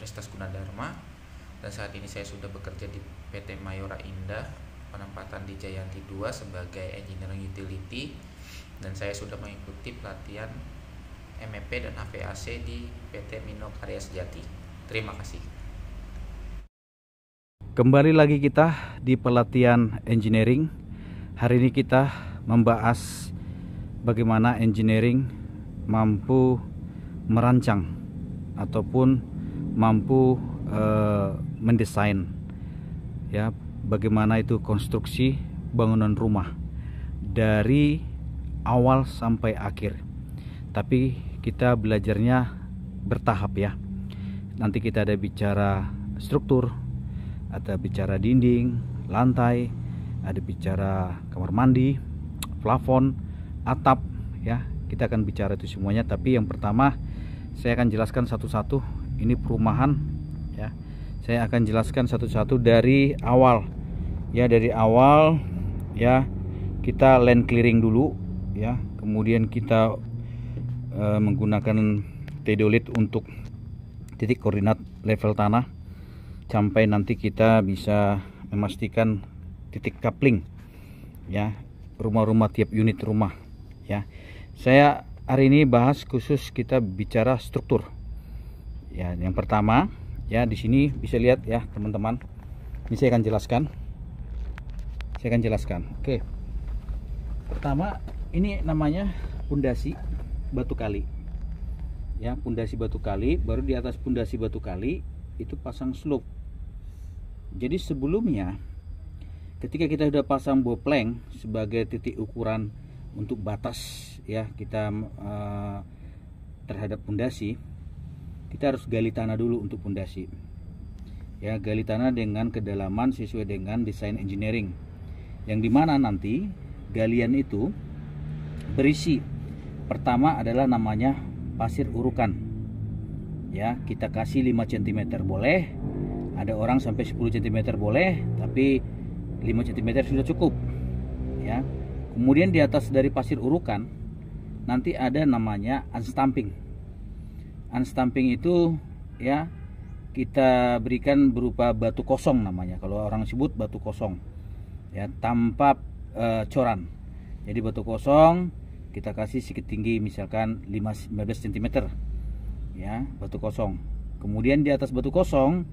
Universitas Gunadarma, dan saat ini saya sudah bekerja di PT Mayora Indah, penempatan di Jayanti 2 sebagai Engineering Utility, dan saya sudah mengikuti pelatihan MEP dan HVAC di PT Mino Karya Sejati. Terima kasih. Kembali lagi kita di pelatihan engineering. Hari ini kita membahas bagaimana engineering mampu merancang ataupun mampu mendesain, ya, bagaimana itu konstruksi bangunan rumah dari awal sampai akhir. Tapi kita belajarnya bertahap, ya. Nanti kita ada bicara struktur, ada bicara dinding, lantai, ada bicara kamar mandi, plafon, atap, ya. Kita akan bicara itu semuanya. Tapi yang pertama saya akan jelaskan satu-satu. Ini perumahan, ya. Saya akan jelaskan satu-satu dari awal, ya. Dari awal, ya, kita land clearing dulu, ya. Kemudian kita menggunakan teodolit untuk titik koordinat level tanah, sampai nanti kita bisa memastikan titik coupling, ya, rumah-rumah, tiap unit rumah, ya. Saya hari ini bahas khusus, kita bicara struktur, ya. Yang pertama, ya, di sini bisa lihat, ya, teman-teman. Ini saya akan jelaskan. Oke. Pertama, ini namanya pondasi batu kali, ya. Pondasi batu kali, baru di atas pondasi batu kali itu pasang slope. Jadi sebelumnya, ketika kita sudah pasang bopleng sebagai titik ukuran untuk batas, ya, kita terhadap pondasi, kita harus gali tanah dulu untuk pondasi, ya. Gali tanah dengan kedalaman sesuai dengan desain engineering, yang dimana nanti galian itu berisi, pertama adalah namanya pasir urukan, ya. Kita kasih 5 cm boleh, ada orang sampai 10 cm boleh, tapi 5 cm sudah cukup, ya. Kemudian di atas dari pasir urukan nanti ada namanya unstamping. Unstamping itu, ya, kita berikan berupa batu kosong namanya. Kalau orang sebut batu kosong, ya, tanpa coran. Jadi batu kosong kita kasih sedikit tinggi, misalkan 15 cm, ya, batu kosong. Kemudian di atas batu kosong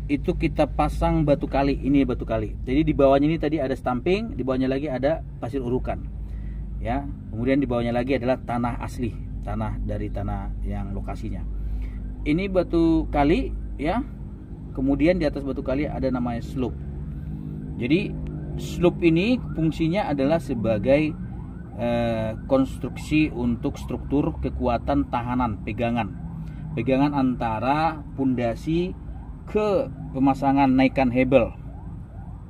itu kita pasang batu kali. Ini batu kali. Jadi di bawahnya ini tadi ada stamping, di bawahnya lagi ada pasir urukan, ya. Kemudian di bawahnya lagi adalah tanah asli, tanah dari tanah yang lokasinya. Ini batu kali, ya. Kemudian di atas batu kali ada namanya slope. Jadi slope ini fungsinya adalah sebagai konstruksi untuk struktur kekuatan tahanan, pegangan antara pondasi ke pemasangan naikan hebel,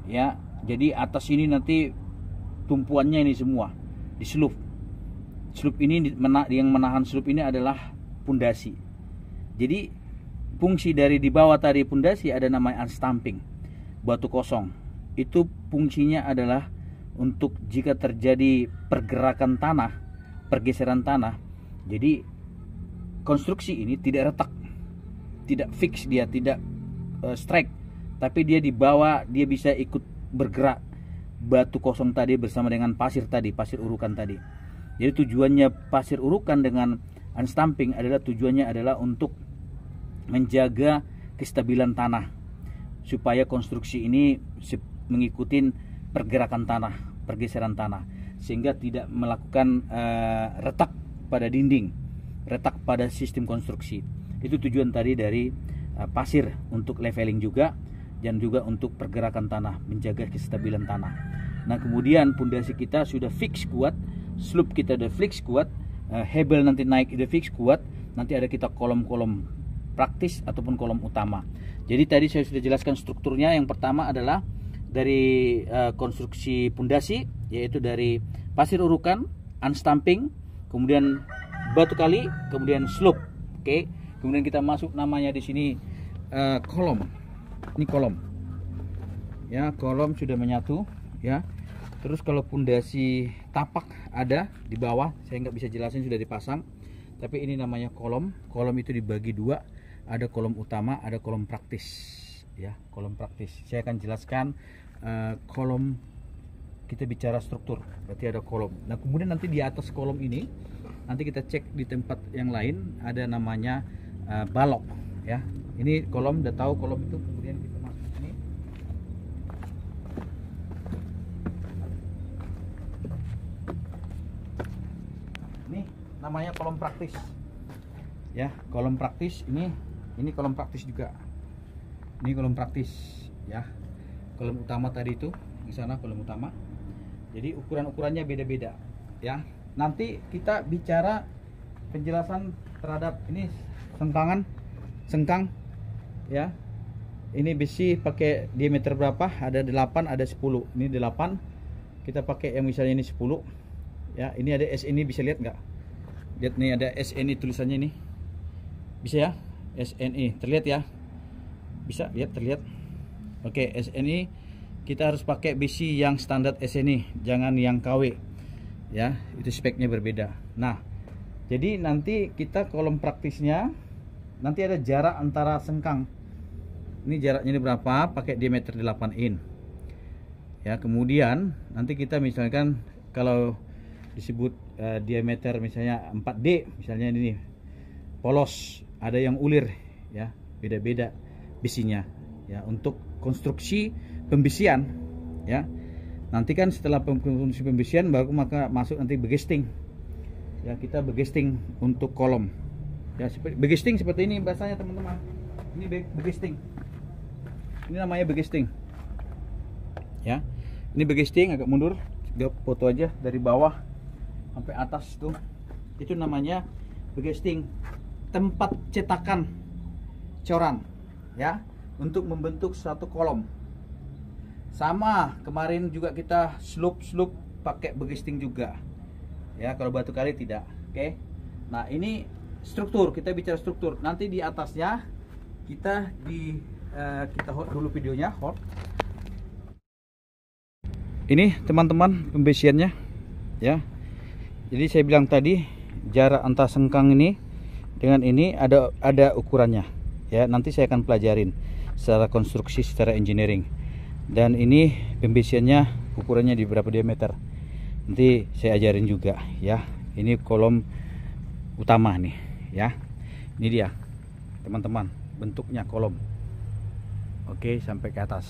ya. Jadi atas ini nanti tumpuannya ini semua di slope. Slope ini yang menahan slope ini adalah pondasi. Jadi fungsi dari di bawah tadi pondasi ada namanya unstamping, batu kosong. Itu fungsinya adalah untuk jika terjadi pergerakan tanah, pergeseran tanah, jadi konstruksi ini tidak retak, tidak fix, dia tidak strike, tapi dia di bawah, dia bisa ikut bergerak batu kosong tadi bersama dengan pasir tadi, pasir urukan tadi. Jadi tujuannya pasir urukan dengan unstamping adalah tujuannya adalah untuk menjaga kestabilan tanah, supaya konstruksi ini mengikuti pergerakan tanah, pergeseran tanah, sehingga tidak melakukan retak pada dinding, retak pada sistem konstruksi. Itu tujuan tadi dari pasir, untuk leveling juga, dan juga untuk pergerakan tanah, menjaga kestabilan tanah. Nah, kemudian pondasi kita sudah fix kuat, slope kita udah fix kuat, hebel nanti naik udah fix kuat, nanti ada kita kolom-kolom praktis ataupun kolom utama. Jadi tadi saya sudah jelaskan strukturnya. Yang pertama adalah dari konstruksi pondasi, yaitu dari pasir urukan, unstamping, kemudian batu kali, kemudian slope. Oke. Kemudian kita masuk namanya di sini kolom. Ini kolom. Ya, kolom sudah menyatu, ya. Terus kalau pondasi tapak ada di bawah, saya nggak bisa jelasin, sudah dipasang. Tapi ini namanya kolom. Kolom itu dibagi dua. ada kolom utama, ada kolom praktis ya, kolom praktis. Saya akan jelaskan kolom, kita bicara struktur berarti ada kolom. Nah kemudian nanti di atas kolom ini nanti kita cek di tempat yang lain ada namanya balok ya. Ini kolom, udah tahu kolom itu, kemudian kita masuk sini. Ini namanya kolom praktis ya, kolom praktis. Ini kolom praktis juga, ini kolom praktis ya. Kolom utama tadi itu di sana kolom utama, jadi ukurannya beda-beda ya. Nanti kita bicara penjelasan terhadap ini sengkang ya. Ini besi pakai diameter berapa, ada 8 ada 10. Ini 8, kita pakai yang misalnya ini 10 ya. Ini ada SNI, bisa lihat nggak? Lihat nih, ada SNI tulisannya ini, bisa ya, SNI terlihat ya, bisa lihat, terlihat. Oke, SNI kita harus pakai besi yang standar SNI, jangan yang KW ya, itu speknya berbeda. Nah jadi nanti kita kolom praktisnya nanti ada jarak antara sengkang. Ini jaraknya ini berapa, pakai diameter 8 in ya. Kemudian nanti kita misalkan kalau disebut diameter misalnya 4D, misalnya ini polos, ada yang ulir ya, beda-beda besinya ya, untuk konstruksi pembesian ya. Nanti kan setelah konstruksi pembesian baru maka masuk nanti begesting ya. Kita begesting untuk kolom ya, begesting seperti ini bahasanya teman-teman. Ini begesting, ini namanya begesting ya. Ini begesting, agak mundur, foto aja dari bawah sampai atas tuh, itu namanya begesting, tempat cetakan coran ya, untuk membentuk satu kolom. Sama kemarin juga kita slope pakai begesting juga ya, kalau batu kali tidak. Oke. Nah ini struktur, kita bicara struktur. Nanti di atasnya kita hold dulu videonya, hold. Ini teman-teman pembesiannya ya. Jadi saya bilang tadi jarak antara sengkang ini dengan ini ada ukurannya ya. Nanti saya akan pelajarin secara konstruksi, secara engineering. Dan ini pembesiannya ukurannya di berapa diameter, nanti saya ajarin juga ya. Ini kolom utama nih ya, ini dia teman-teman bentuknya kolom. Oke, sampai ke atas.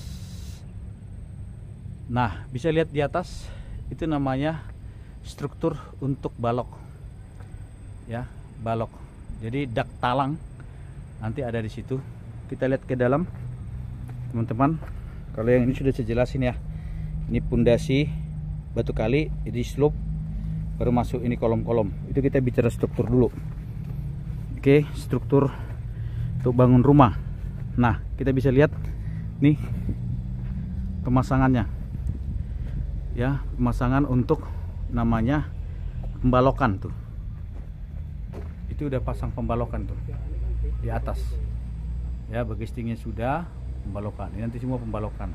Nah bisa lihat di atas itu namanya struktur untuk balok ya, balok. Jadi dak talang nanti ada di situ. Kita lihat ke dalam teman-teman. Kalau yang ini sudah saya jelasin ya. Ini pondasi batu kali, ini slope, baru masuk ini kolom-kolom. Itu kita bicara struktur dulu. Oke, struktur untuk bangun rumah. Nah, kita bisa lihat nih pemasangannya. Ya, pemasangan untuk namanya pembalokan tuh. Itu udah pasang pembalokan tuh di atas. Ya, begestingnya sudah, pembalokan. Ini nanti semua pembalokan.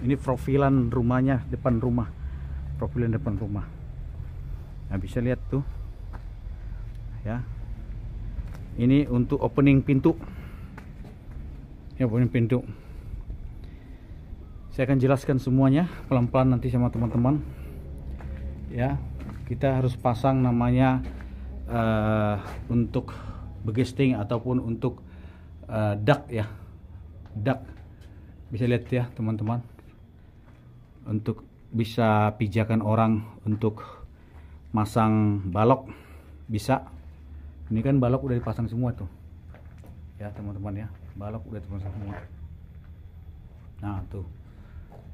Ini profilan rumahnya, depan rumah, profilan depan rumah. Nah bisa lihat tuh ya. Ini untuk opening pintu ya, opening pintu. Saya akan jelaskan semuanya pelan-pelan nanti sama teman-teman ya. Kita harus pasang namanya untuk begesting ataupun untuk dak ya, dak. Bisa lihat ya teman-teman, untuk bisa pijakan orang untuk masang balok bisa. Ini kan balok udah dipasang semua tuh ya teman-teman ya, balok udah dipasang semua. Nah tuh,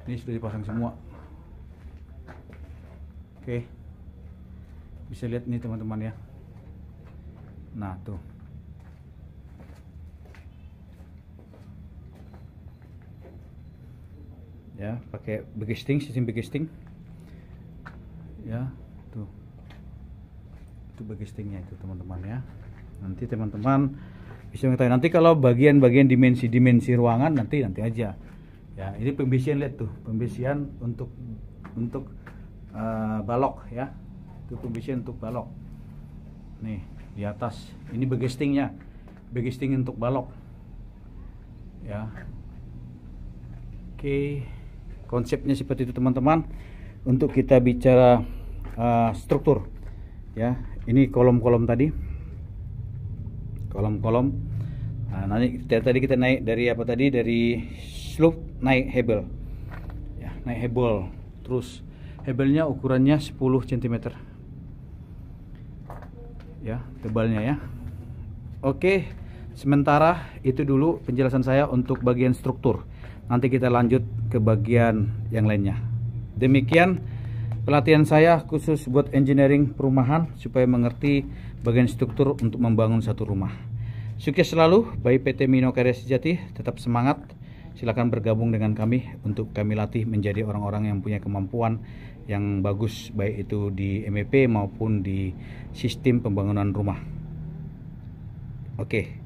ini sudah dipasang semua. Oke, bisa lihat nih teman-teman ya. Nah tuh, ya pakai begesting, sistem begesting ya. Tuh itu begestingnya itu teman-teman ya. Nanti teman-teman bisa mengetahui. Nanti kalau bagian-bagian dimensi ruangan nanti aja ya. Ini pembesian, lihat tuh pembesian untuk balok ya. Itu pembesian untuk balok nih di atas. Ini begestingnya, begisting untuk balok ya. Oke, konsepnya seperti itu teman-teman. Untuk kita bicara struktur ya, ini kolom-kolom tadi, kolom-kolom. Nah, nanti tadi kita naik dari apa tadi, dari slope naik hebel ya, naik hebel. Terus hebelnya ukurannya 10 cm ya, tebalnya ya. Oke, sementara itu dulu penjelasan saya untuk bagian struktur. Nanti kita lanjut ke bagian yang lainnya. Demikian pelatihan saya khusus buat engineering perumahan supaya mengerti bagian struktur untuk membangun satu rumah. Sukses selalu by PT Mino Karya Sejati. Tetap semangat. Silakan bergabung dengan kami untuk kami latih menjadi orang-orang yang punya kemampuan yang bagus, baik itu di MEP maupun di sistem pembangunan rumah. Oke.